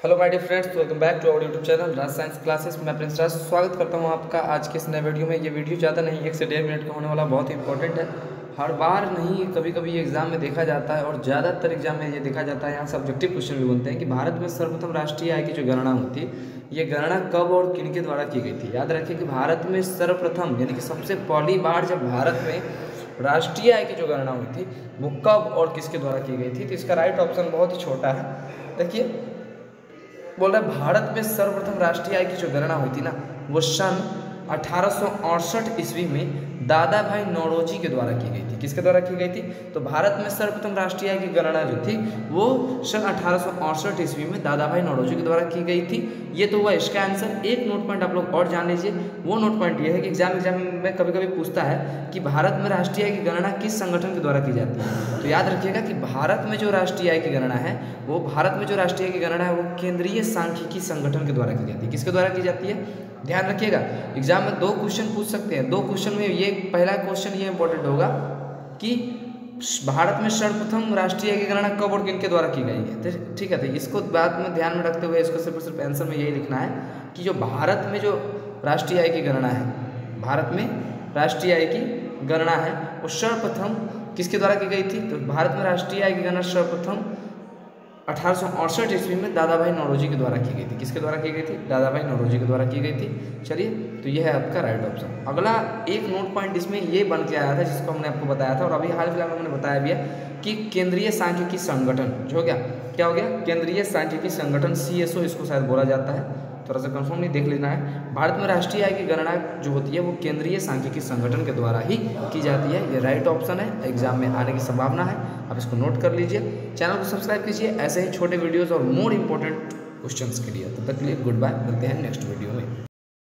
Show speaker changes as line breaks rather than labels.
Hello my dear friends, welcome back to our YouTube channel Raj science classes. मैं प्रिंस राज स्वागत करता हूं आपका आज के इस नए वीडियो में। ये वीडियो ज़्यादा नहीं, 1 से 1.5 मिनट का होने वाला, बहुत ही इंपॉर्टेंट है। हर बार नहीं, कभी कभी एग्जाम में देखा जाता है और ज़्यादातर एग्जाम में ये देखा जाता है, यहाँ सब्जेक्टिव क्वेश्चन भी बनते हैं कि भारत में सर्वप्रथम राष्ट्रीय आय की जो गणना होती है, ये गणना कब और किनके द्वारा की गई थी। याद रखिए कि भारत में सर्वप्रथम यानी कि सबसे पहली बार जब भारत में राष्ट्रीय आय की जो गणना हुई थी वो कब और किसके द्वारा की गई थी। तो इसका राइट ऑप्शन बहुत ही छोटा है। देखिए, बोल रहा है भारत में सर्वप्रथम राष्ट्रीय आय की जो गणना हुई थी ना, वो सन 1868 ईस्वी में दादा भाई नौरोजी के द्वारा की गई थी। किसके द्वारा की गई थी? तो भारत में सर्वप्रथम राष्ट्रीय आय की गणना जो थी वो सन 1868 ईस्वी में दादा भाई नौरोजी के द्वारा की गई थी। ये तो हुआ इसका आंसर। एक नोट पॉइंट आप लोग और जान लीजिए। वो नोट पॉइंट ये है कि एग्जाम में कभी कभी पूछता है कि भारत में राष्ट्रीय आय की गणना किस संगठन के द्वारा की जाती है। तो याद रखिएगा कि भारत में जो राष्ट्रीय आय की गणना है वो केंद्रीय सांख्यिकी संगठन के द्वारा की जाती है। किसके द्वारा की जाती है? ध्यान रखिएगा, एग्जाम में 2 क्वेश्चन पूछ सकते हैं। 2 क्वेश्चन में ये पहला क्वेश्चन ये इंपॉर्टेंट होगा कि भारत में सर्वप्रथम राष्ट्रीय आय की गणना कब और किनके द्वारा की गई है। तो ठीक है, तो इसको बात में ध्यान में रखते हुए इसको सिर्फ और सिर्फ आंसर में यही लिखना है कि जो भारत में जो राष्ट्रीय आय की गणना है, भारत में राष्ट्रीय आय की गणना है वो सर्वप्रथम किसके द्वारा की गई थी। तो भारत में राष्ट्रीय आय की गणना सर्वप्रथम 1868 ईस्वी में दादा भाई नौरोजी के द्वारा की गई थी। किसके द्वारा की गई थी? दादा भाई नौरोजी के द्वारा की गई थी। चलिए, तो यह है आपका राइट ऑप्शन। अगला एक नोट पॉइंट इसमें ये बन के आया था जिसको हमने आपको बताया था और अभी हाल फिलहाल में हमने बताया भी है कि केंद्रीय सांख्यिकी संगठन जो हो गया, क्या हो गया? केंद्रीय सांख्यिकी संगठन, CSO इसको शायद बोला जाता है, थोड़ा सा कंफर्म नहीं, देख लेना है। भारत में राष्ट्रीय आय की गणना जो होती है वो केंद्रीय सांख्यिकी संगठन के द्वारा ही की जाती है। ये राइट ऑप्शन है, एग्जाम में आने की संभावना है, आप इसको नोट कर लीजिए। चैनल को सब्सक्राइब कीजिए ऐसे ही छोटे वीडियोस और मोर इंपॉर्टेंट क्वेश्चंस के लिए। तब तक के लिए गुड बाय, मिलते हैं नेक्स्ट वीडियो में।